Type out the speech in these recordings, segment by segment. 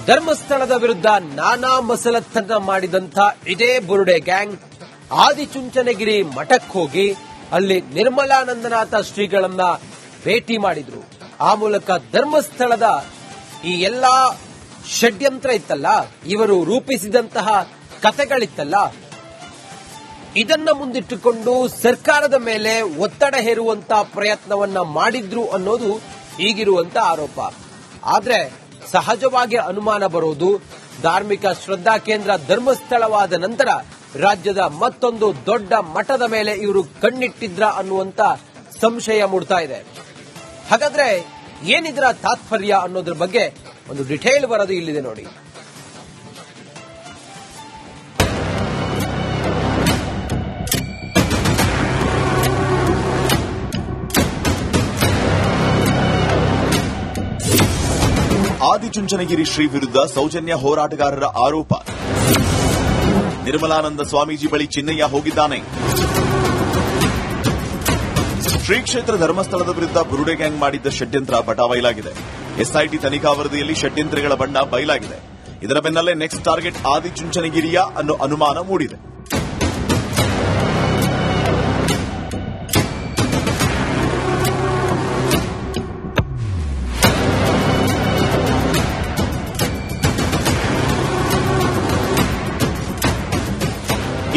ಧರ್ಮಸ್ಥಳದ ವಿರುದ್ಧ ನಾನಾ ಮಸಲತ್ತನ್ನ ಮಾಡಿದಂಥ ಇದೇ ಬುರುಡೆ ಗ್ಯಾಂಗ್ ಆದಿಚುಂಚನಗಿರಿ ಮಠಕ್ಕೆ ಹೋಗಿ ಅಲ್ಲಿ ನಿರ್ಮಲಾನಂದನಾಥ ಶ್ರೀಗಳನ್ನ ಭೇಟಿ ಮಾಡಿದ್ರು. ಆ ಮೂಲಕ ಧರ್ಮಸ್ಥಳದ ಈ ಎಲ್ಲಾ ಷಡ್ಯಂತ್ರ ಇತ್ತಲ್ಲ, ಇವರು ರೂಪಿಸಿದಂತಹ ಕಥೆಗಳಿತ್ತಲ್ಲ, ಇದನ್ನ ಮುಂದಿಟ್ಟುಕೊಂಡು ಸರ್ಕಾರದ ಮೇಲೆ ಒತ್ತಡ ಹೇರುವಂತಹ ಪ್ರಯತ್ನವನ್ನ ಮಾಡಿದ್ರು ಅನ್ನೋದು ಈಗಿರುವಂತ ಆರೋಪ. ಆದ್ರೆ ಸಹಜವಾಗಿ ಅನುಮಾನ ಬರೋದು, ಧಾರ್ಮಿಕ ಶ್ರದ್ಧಾ ಕೇಂದ್ರ ಧರ್ಮಸ್ಥಳವಾದ ನಂತರ ರಾಜ್ಯದ ಮತ್ತೊಂದು ದೊಡ್ಡ ಮಠದ ಮೇಲೆ ಇವರು ಕಣ್ಣಿಟ್ಟಿದ್ರ ಅನ್ನುವಂತ ಸಂಶಯ ಮೂಡ್ತಾ ಇದೆ. ಹಾಗಾದ್ರೆ ಏನಿದ್ರ ತಾತ್ಪರ್ಯ ಅನ್ನೋದ್ರ ಬಗ್ಗೆ ಒಂದು ಡಿಟೇಲ್ ವರದಿ ಇಲ್ಲಿದೆ ನೋಡಿ. ಆದಿಚುಂಚನಗಿರಿ ಶ್ರೀ ವಿರುದ್ಧ ಸೌಜನ್ಯ ಹೋರಾಟಗಾರರ ಆರೋಪ. ನಿರ್ಮಲಾನಂದ ಸ್ವಾಮೀಜಿ ಬಳಿ ಚಿನ್ನಯ್ಯ ಹೋಗಿದ್ದಾನೆ. ಶ್ರೀ ಕ್ಷೇತ್ರ ಧರ್ಮಸ್ಥಳದ ವಿರುದ್ಧ ಬುರುಡೆ ಗ್ಯಾಂಗ್ ಮಾಡಿದ್ದ ಷಡ್ಯಂತ್ರ ಬಟಾಬಯಲಾಗಿದೆ. ಎಸ್ಐಟಿ ತನಿಖಾ ವರದಿಯಲ್ಲಿ ಷಡ್ಯಂತ್ರಗಳ ಬಣ್ಣ ಬಯಲಾಗಿದೆ. ಇದರ ಬೆನ್ನಲ್ಲೇ ನೆಕ್ಸ್ಟ್ ಟಾರ್ಗೆಟ್ ಆದಿಚುಂಚನಗಿರಿಯ ಅನ್ನೋ ಅನುಮಾನ ಮೂಡಿದೆ.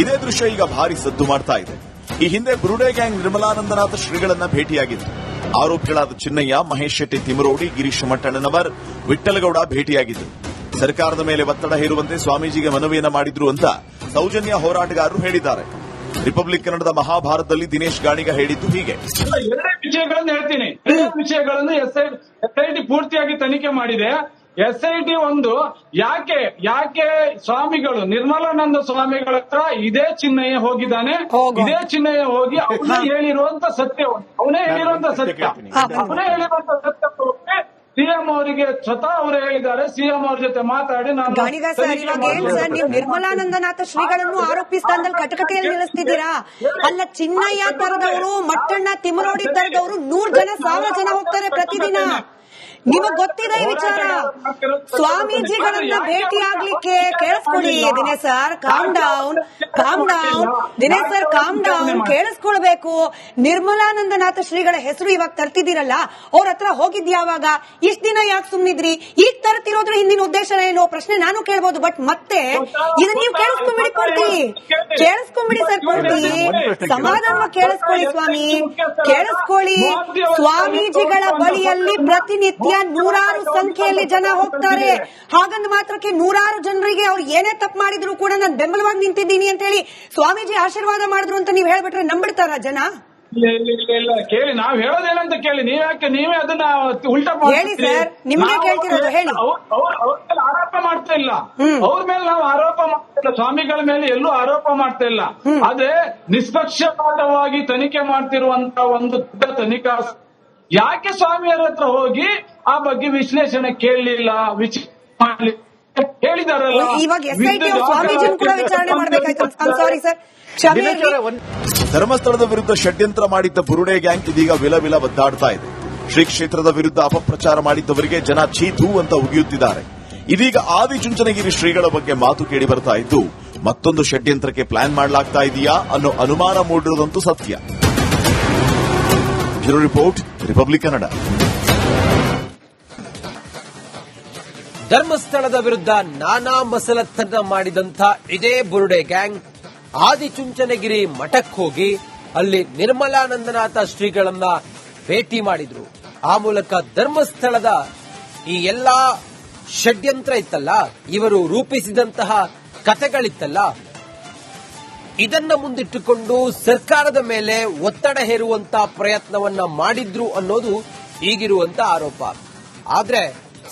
ಇದೇ ದೃಶ್ಯ ಈಗ ಭಾರಿ ಸದ್ದು ಮಾಡ್ತಾ ಇದೆ. ಈ ಹಿಂದೆ ಬುರುಡೆ ಗ್ಯಾಂಗ್ ನಿರ್ಮಲಾನಂದನಾಥ ಶ್ರೀಗಳನ್ನ ಭೇಟಿಯಾಗಿತ್ತು. ಆರೋಪಿಗಳಾದ ಚಿನ್ನಯ್ಯ, ಮಹೇಶ್ ಶೆಟ್ಟಿ ತಿಮರೋಡಿ, ಗಿರೀಶ್ ಮಟ್ಟಣ್ಣನವರ್, ವಿಠ್ಠಲಗೌಡ ಭೇಟಿಯಾಗಿದ್ದರು. ಸರ್ಕಾರದ ಮೇಲೆ ಒತ್ತಡ ಹೇರುವಂತೆ ಸ್ವಾಮೀಜಿಗೆ ಮನವಿಯನ್ನ ಮಾಡಿದ್ರು ಅಂತ ಸೌಜನ್ಯ ಹೋರಾಟಗಾರರು ಹೇಳಿದ್ದಾರೆ. ರಿಪಬ್ಲಿಕ್ ಕನ್ನಡದ ಮಹಾಭಾರತದಲ್ಲಿ ದಿನೇಶ್ ಗಾಣಿಗ ಹೇಳಿದ್ದು ಹೀಗೆ. ಎರಡೇ ವಿಷಯಗಳನ್ನು ಹೇಳ್ತೀನಿ. ಎರಡೇ ವಿಷಯಗಳನ್ನು ಎಸ್ಐಟಿ ಪೂರ್ತಿಯಾಗಿ ತನಿಖೆ ಮಾಡಿದೆ. ಎಸ್ಐಟಿ ಒಂದು ಯಾಕೆ ಸ್ವಾಮಿಗಳು ನಿರ್ಮಲಾನಂದ ಸ್ವಾಮಿಗಳ ಹತ್ರ ಇದೇ ಚಿನ್ನಯ್ಯ ಹೋಗಿದ್ದಾನೆ, ಇದೇ ಚಿನ್ನಯ್ಯ ಹೋಗಿ ಅವನೇ ಹೇಳಿರುವಂತ ಸತ್ಯ ಸಿಎಂ ಅವರಿಗೆ ಸ್ವತಃ ಅವರು ಹೇಳಿದ್ದಾರೆ. ಸಿಎಂ ಅವ್ರ ಜೊತೆ ಮಾತಾಡಿ ನಾನು ಗಾಣಿಗ ಸರ್, ಇವಾಗ ಏನ್ ಸರ್ ನೀವು ನಿರ್ಮಲಾನಂದನಾಥ ಶ್ರೀಗಳನ್ನು ಆರೋಪಿಸಿದಂದಲ್ಲಿ ಕಟಕಟೆಯಲ್ಲಿ ನಿಲ್ಲಿಸ್ತಿದ್ದೀರಾ? ಅಲ್ಲ, ಚಿನ್ನಯ್ಯ ತರದವರು, ಮಟ್ಟಣ್ಣ, ತಿಮರೋಡಿ ತರದವರು 100 ಜನ 1000 ಜನ ಹೋಗ್ತಾರೆ ಪ್ರತಿದಿನ. ನಿಮಗ್ ಗೊತ್ತಿದೆ ಈ ವಿಚಾರ. ಸ್ವಾಮೀಜಿಗಳನ್ನ ಭೇಟಿ ಆಗ್ಲಿಕ್ಕೆ ಕೇಳಿಸ್ಕೊಳ್ಳಿ Dinesh sir, calm down. Dinesh sir, calm down. ಕೇಳಿಸ್ಕೊಳ್ಬೇಕು. ನಿರ್ಮಲಾನಂದನಾಥ ಶ್ರೀಗಳ ಹೆಸರು ಇವಾಗ ತರ್ತಿದ್ದೀರಲ್ಲ, ಅವ್ರ ಹತ್ರ ಹೋಗಿದ್ ಯಾವಾಗ? ಇಷ್ಟ ದಿನ ಯಾಕೆ ಸುಮ್ನಿದ್ರಿ? ಈಗ ತರ್ತಿರೋದ್ರ ಹಿಂದಿನ ಉದ್ದೇಶ ಏನು ಪ್ರಶ್ನೆ ನಾನು ಕೇಳ್ಬೋದು. ಬಟ್ ಮತ್ತೆ ಇದನ್ನ ನೀವು ಕೇಳಿಸ್ಕೊಂಬಿಡಿ ಪೂರ್ತಿ. ಕೇಳಿಸ್ಕೊಂಬಿಡಿ ಸರ್ ಪೂರ್ತಿ. ಸಮಾಧಾನವಾಗಿ ಕೇಳಿಸ್ಕೊಳ್ಳಿ ಸ್ವಾಮಿ, ಕೇಳಿಸ್ಕೊಳ್ಳಿ. ಸ್ವಾಮೀಜಿಗಳ ಬಳಿಯಲ್ಲಿ ಪ್ರತಿನಿತ್ಯ 100 ಸಂಖ್ಯೆಯಲ್ಲಿ ಜನ ಹೋಗ್ತಾರೆ. ಹಾಗಂದ ಮಾತ್ರಕ್ಕೆ 100 ಜನರಿಗೆ ಅವ್ರು ಏನೇ ತಪ್ಪು ಮಾಡಿದ್ರು ಕೂಡ ನಾನು ಬೆಂಬಲವಾಗಿ ನಿಂತಿದ್ದೀನಿ ಅಂತ ಹೇಳಿ ಸ್ವಾಮೀಜಿ ಆಶೀರ್ವಾದ ಮಾಡಿದ್ರು ಅಂತ ನೀವು ಹೇಳ್ಬಿಟ್ರೆ ನಂಬಿಡ್ತಾರ ಜನ? ಇಲ್ಲ ಕೇಳಿ, ನಾವ್ ಹೇಳೋದೇನಂತ ಕೇಳಿ. ನೀವೇ ಅದನ್ನ ಉಲ್ಟಾ ಹೇಳಿ ಸರ್, ನಿಮ್ಗೆ ಕೇಳ್ತಿರೋದು ಹೇಳಿ. ಅವ್ರ ಮೇಲೆ ಆರೋಪ ಮಾಡ್ತಾ ಇಲ್ಲ, ಅವ್ರ ಮೇಲೆ ನಾವು ಆರೋಪ ಮಾಡ್ತಾ ಇಲ್ಲ, ಸ್ವಾಮಿಗಳ ಮೇಲೆ ಎಲ್ಲೂ ಆರೋಪ ಮಾಡ್ತಾ ಇಲ್ಲ. ಆದ್ರೆ ನಿಷ್ಪಕ್ಷಪಾತವಾಗಿ ತನಿಖೆ ಮಾಡ್ತಿರುವಂತ ಒಂದು ದೊಡ್ಡ ತನಿಖಾ ಯಾಕೆ ಸ್ವಾಮಿಯರ ಹತ್ರ ಹೋಗಿ ಆ ಬಗ್ಗೆ ವಿಶ್ಲೇಷಣೆ ಕೇಳಲಿಲ್ಲ, ಹೇಳಿದಾರಲ್ಲ. ಇವಾಗ ಎಸ್ಐಟಿ ಸ್ವಾಮೀಜಿ ಕೂಡ ವಿಚಾರಣೆ ಮಾಡಬೇಕಾಯ್ತು. ಸಾರಿ ಸರ್, ಧರ್ಮಸ್ಥಳದ ವಿರುದ್ಧ ಷಡ್ಯಂತ್ರ ಮಾಡಿದ್ದ ಬುರುಡೆ ಗ್ಯಾಂಗ್ ಇದೀಗ ವಿಲವಿಲ ಒದ್ದಾಡ್ತಾ ಇದೆ. ಶ್ರೀ ಕ್ಷೇತ್ರದ ವಿರುದ್ಧ ಅಪಪ್ರಚಾರ ಮಾಡಿದ್ದವರಿಗೆ ಜನ ಛೀತು ಅಂತ ಉಗಿಯುತ್ತಿದ್ದಾರೆ. ಇದೀಗ ಆದಿಚುಂಚನಗಿರಿ ಶ್ರೀಗಳ ಬಗ್ಗೆ ಮಾತು ಕೇಳಿ ಬರ್ತಾ ಇದ್ದು, ಮತ್ತೊಂದು ಷಡ್ಯಂತ್ರಕ್ಕೆ ಪ್ಲಾನ್ ಮಾಡಲಾಗ್ತಾ ಇದೆಯಾ ಅನ್ನೋ ಅನುಮಾನ ಮೂಡಿರುವುದಂತೂ ಸತ್ಯ. Bureau report, republic Kannada. ಧರ್ಮಸ್ಥಳದ ವಿರುದ್ಧ ನಾನಾ ಮಸಲತ್ತನ್ನ ಮಾಡಿದಂಥ ಇದೇ ಬುರುಡೆ ಗ್ಯಾಂಗ್ ಆದಿಚುಂಚನಗಿರಿ ಮಠಕ್ಕೆ ಹೋಗಿ ಅಲ್ಲಿ ನಿರ್ಮಲಾನಂದನಾಥ ಶ್ರೀಗಳನ್ನ ಭೇಟಿ ಮಾಡಿದ್ರು. ಆ ಮೂಲಕ ಧರ್ಮಸ್ಥಳದ ಈ ಎಲ್ಲಾ ಷಡ್ಯಂತ್ರ ಇತ್ತಲ್ಲ, ಇವರು ರೂಪಿಸಿದಂತಹ ಕಥೆಗಳಿತ್ತಲ್ಲ, ಇದನ್ನ ಮುಂದಿಟ್ಟುಕೊಂಡು ಸರ್ಕಾರದ ಮೇಲೆ ಒತ್ತಡ ಹೇರುವಂತಹ ಪ್ರಯತ್ನವನ್ನ ಮಾಡಿದ್ರು ಅನ್ನೋದು ಈಗಿರುವಂತ ಆರೋಪ. ಆದ್ರೆ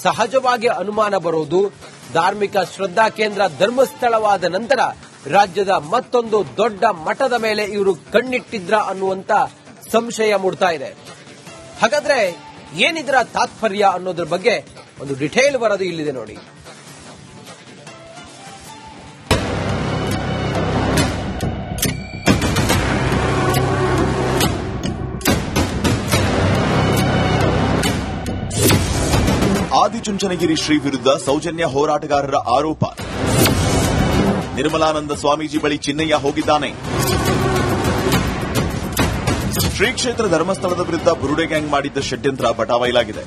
ಸಹಜವಾಗಿ ಅನುಮಾನ ಬರೋದು, ಧಾರ್ಮಿಕ ಶ್ರದ್ಧಾ ಕೇಂದ್ರ ಧರ್ಮಸ್ಥಳವಾದ ನಂತರ ರಾಜ್ಯದ ಮತ್ತೊಂದು ದೊಡ್ಡ ಮಠದ ಮೇಲೆ ಇವರು ಕಣ್ಣಿಟ್ಟಿದ್ರ ಅನ್ನುವಂತ ಸಂಶಯ ಮೂಡ್ತಾ ಇದೆ. ಹಾಗಾದ್ರೆ ಏನಿದ್ರ ತಾತ್ಪರ್ಯ ಅನ್ನೋದ್ರ ಬಗ್ಗೆ ಒಂದು ಡಿಟೇಲ್ ವರದಿ ಇಲ್ಲಿದೆ ನೋಡಿ. ಆದಿಚುಂಚನಗಿರಿ ಶ್ರೀ ವಿರುದ್ಧ ಸೌಜನ್ಯ ಹೋರಾಟಗಾರರ ಆರೋಪ. ನಿರ್ಮಲಾನಂದ ಸ್ವಾಮೀಜಿ ಬಳಿ ಚಿನ್ನಯ್ಯ ಹೋಗಿದ್ದಾನೆ. ಶ್ರೀ ಕ್ಷೇತ್ರ ಧರ್ಮಸ್ಥಳದ ವಿರುದ್ಧ ಬುರುಡೆ ಗ್ಯಾಂಗ್ ಮಾಡಿದ್ದ ಷಡ್ಯಂತ್ರ ಬಟಾಬಯಲಾಗಿದೆ.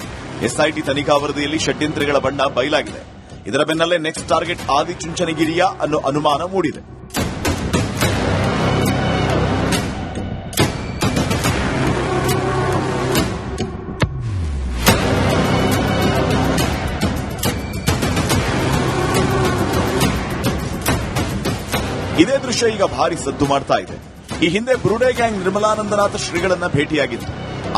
ಎಸ್ಐಟಿ ತನಿಖಾ ವರದಿಯಲ್ಲಿ ಷಡ್ಯಂತ್ರಗಳ ಬಣ್ಣ ಬಯಲಾಗಿದೆ. ಇದರ ಬೆನ್ನಲ್ಲೇ ನೆಕ್ಸ್ಟ್ ಟಾರ್ಗೆಟ್ ಆದಿಚುಂಚನಗಿರಿಯ ಅನ್ನೋ ಅನುಮಾನ ಮೂಡಿದೆ. ಇದೇ ದೃಶ್ಯ ಈಗ ಭಾರಿ ಸದ್ದು ಮಾಡ್ತಾ ಇದೆ. ಈ ಹಿಂದೆ ಬುರುಡೆ ಗ್ಯಾಂಗ್ ನಿರ್ಮಲಾನಂದನಾಥ ಶ್ರೀಗಳನ್ನ ಭೇಟಿಯಾಗಿತ್ತು.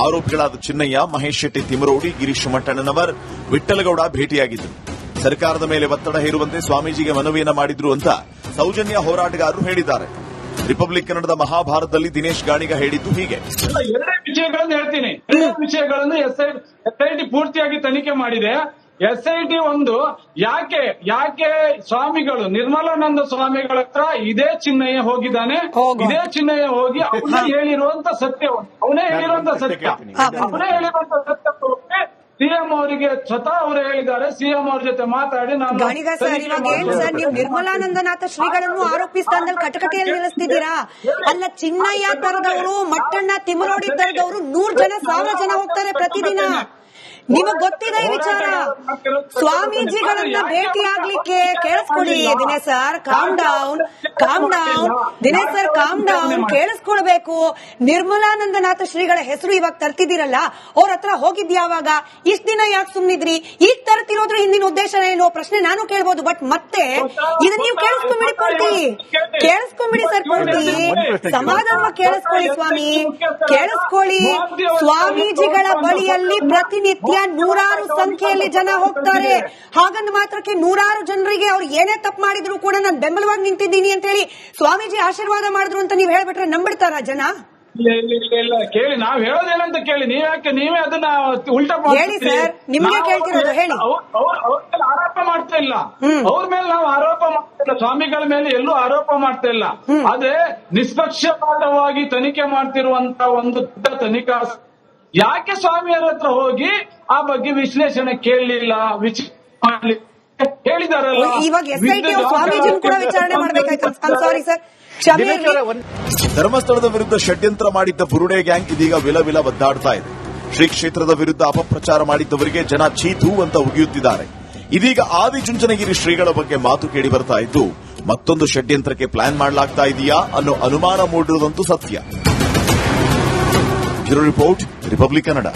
ಆರೋಪಿಗಳಾದ ಚಿನ್ನಯ್ಯ, ಮಹೇಶ್ ಶೆಟ್ಟಿ ತಿಮರೋಡಿ, ಗಿರೀಶ್ ಮಟ್ಟಣ್ಣನವರ್, ವಿಠ್ಠಲಗೌಡ ಭೇಟಿಯಾಗಿದ್ದರು. ಸರ್ಕಾರದ ಮೇಲೆ ಒತ್ತಡ ಹೇರುವಂತೆ ಸ್ವಾಮೀಜಿಗೆ ಮನವಿಯನ್ನ ಮಾಡಿದ್ರು ಅಂತ ಸೌಜನ್ಯ ಹೋರಾಟಗಾರರು ಹೇಳಿದ್ದಾರೆ. ರಿಪಬ್ಲಿಕ್ ಕನ್ನಡದ ಮಹಾಭಾರತದಲ್ಲಿ ದಿನೇಶ್ ಗಾಣಿಗ ಹೇಳಿದ್ದು ಹೀಗೆ. ಎರಡೇ ವಿಷಯಗಳನ್ನು ಹೇಳ್ತೀನಿ. ಎರಡೇ ವಿಷಯಗಳನ್ನು ಎಸ್ಐಟಿ ಪೂರ್ತಿಯಾಗಿ ತನಿಖೆ ಮಾಡಿದೆ. ಎಸ್ಐಟಿ ಒಂದು ಯಾಕೆ ಸ್ವಾಮಿಗಳು ನಿರ್ಮಲಾನಂದ ಸ್ವಾಮಿಗಳ ಹತ್ರ ಇದೇ ಚಿನ್ನಯ್ಯ ಹೋಗಿದ್ದಾನೆ. ಇದೇ ಚಿನ್ನಯ್ಯ ಹೋಗಿ ಅವನೇ ಹೇಳಿರುವಂತ ಸತ್ಯ ಸಿಎಂ ಅವರಿಗೆ ಸ್ವತಃ ಅವರು ಹೇಳಿದ್ದಾರೆ. ಸಿಎಂ ಅವ್ರ ಜೊತೆ ಮಾತಾಡಿ ನಾನು ಗಾಣಿಗ ಸರ್, ಇವಾಗ ಏನ್ ಸರ್ ನೀವು ನಿರ್ಮಲಾನಂದನಾಥ ಶ್ರೀಗಳನ್ನು ಆರೋಪಿಸಿದಂದಲ್ಲಿ ಕಟಕಟೆಯಲ್ಲಿ ನಿಲ್ಲಿಸ್ತಿದ್ದೀರಾ? ಅಲ್ಲ, ಚಿನ್ನಯ್ಯ ತರದವರು, ಮಟ್ಟಣ್ಣ ತಿಮರೋಡಿ ತರದವರು 100 ಜನ 1000 ಜನ ಹೋಗ್ತಾರೆ ಪ್ರತಿದಿನ. ನಿಮಗ್ ಗೊತ್ತಿದೆ ಈ ವಿಚಾರ. ಸ್ವಾಮೀಜಿಗಳನ್ನ ಭೇಟಿಯಾಗ್ಲಿಕ್ಕೆ ಕೇಳಿಸ್ಕೊಡಿ Dinesh sir, calm down. Dinesh sir calm down, ಕೇಳಿಸ್ಕೊಳ್ಬೇಕು. ನಿರ್ಮಲಾನಂದನಾಥ ಶ್ರೀಗಳ ಹೆಸರು ಇವಾಗ ತರ್ತಿದ್ದೀರಲ್ಲ, ಅವ್ರ ಹತ್ರ ಹೋಗಿದ್ಯಾವಾಗ? ಇಷ್ಟ ದಿನ ಯಾಕೆ ಸುಮ್ನಿದ್ರಿ? ಈಗ ತರ್ತಿರೋದ್ರ ಹಿಂದಿನ ಉದ್ದೇಶ ಏನು ಪ್ರಶ್ನೆ ನಾನು ಕೇಳ್ಬೋದು. ಬಟ್ ಮತ್ತೆ ಇದನ್ನ ನೀವು ಕೇಳಿಸ್ಕೊಂಬಿಡಿ ಪೂರ್ತಿ, ಕೇಳಿಸ್ಕೊಂಬಿಡಿ ಸರ್ ಪೂರ್ತಿ. ಸಮಾಧಾನವಾಗಿ ಕೇಳಿಸ್ಕೊಳ್ಳಿ ಸ್ವಾಮಿ, ಕೇಳಿಸ್ಕೊಳ್ಳಿ. ಸ್ವಾಮೀಜಿಗಳ ಬಳಿಯಲ್ಲಿ ಪ್ರತಿನಿತ್ಯ 100 ಸಂಖ್ಯೆಯಲ್ಲಿ ಜನ ಹೋಗ್ತಾರೆ. ಹಾಗಂದ ಮಾತ್ರಕ್ಕೆ 100 ಜನರಿಗೆ ಅವ್ರು ಏನೇ ತಪ್ಪು ಮಾಡಿದ್ರು ಕೂಡ ನಾನು ಬೆಂಬಲವಾಗಿ ನಿಂತಿದ್ದೀನಿ ಅಂತ ಹೇಳಿ ಸ್ವಾಮೀಜಿ ಆಶೀರ್ವಾದ ಮಾಡಿದ್ರು ಅಂತ ನೀವು ಹೇಳ್ಬಿಟ್ರೆ ನಂಬಿಡ್ತಾರ ಜನ? ಇಲ್ಲ ಕೇಳಿ, ನಾವ್ ಹೇಳೋದೇನಂತ ಕೇಳಿ. ನೀವೇ ಅದನ್ನ ಉಲ್ಟಾ ಹೇಳಿ ಸರ್, ನಿಮ್ಗೆ ಕೇಳ್ತಿರೋದು ಹೇಳಿ. ಅವ್ರ ಆರೋಪ ಮಾಡ್ತಾ ಇಲ್ಲ, ಅವ್ರ ಮೇಲೆ ನಾವು ಆರೋಪ ಮಾಡ್ತಾ ಇಲ್ಲ, ಸ್ವಾಮಿಗಳ ಮೇಲೆ ಎಲ್ಲೂ ಆರೋಪ ಮಾಡ್ತಾ ಇಲ್ಲ. ಆದ್ರೆ ನಿಷ್ಪಕ್ಷಪಾತವಾಗಿ ತನಿಖೆ ಮಾಡ್ತಿರುವಂತ ಒಂದು ತನಿಖಾ ಯಾಕೆ ಸ್ವಾಮಿಯರ ಹತ್ರ ಹೋಗಿ ಆ ಬಗ್ಗೆ ವಿಶ್ಲೇಷಣೆ ಕೇಳಲಿಲ್ಲ, ಹೇಳಿದಾರಲ್ಲ. ಇವಾಗ ಎಸ್ಐಟಿ ಸ್ವಾಮೀಜಿ ಕೂಡ ವಿಚಾರಣೆ ಮಾಡಬೇಕಾಯ್ತು. ಸಾರಿ ಸರ್, ಧರ್ಮಸ್ಥಳದ ವಿರುದ್ಧ ಷಡ್ಯಂತ್ರ ಮಾಡಿದ್ದ ಬುರುಡೆ ಗ್ಯಾಂಗ್ ಇದೀಗ ವಿಲವಿಲ ಒದ್ದಾಡ್ತಾ ಇದೆ. ಶ್ರೀ ಕ್ಷೇತ್ರದ ವಿರುದ್ಧ ಅಪಪ್ರಚಾರ ಮಾಡಿದ್ದವರಿಗೆ ಜನ ಚೀತು ಅಂತ ಉಗಿಯುತ್ತಿದ್ದಾರೆ. ಇದೀಗ ಆದಿಚುಂಚನಗಿರಿ ಶ್ರೀಗಳ ಬಗ್ಗೆ ಮಾತು ಕೇಳಿ ಬರ್ತಾ ಇದ್ದು, ಮತ್ತೊಂದು ಷಡ್ಯಂತ್ರಕ್ಕೆ ಪ್ಲಾನ್ ಮಾಡಲಾಗ್ತಾ ಇದೆಯಾ ಅನ್ನೋ ಅನುಮಾನ ಮೂಡಿರುವುದಂತೂ ಸತ್ಯ. Bureau report, republic Kannada.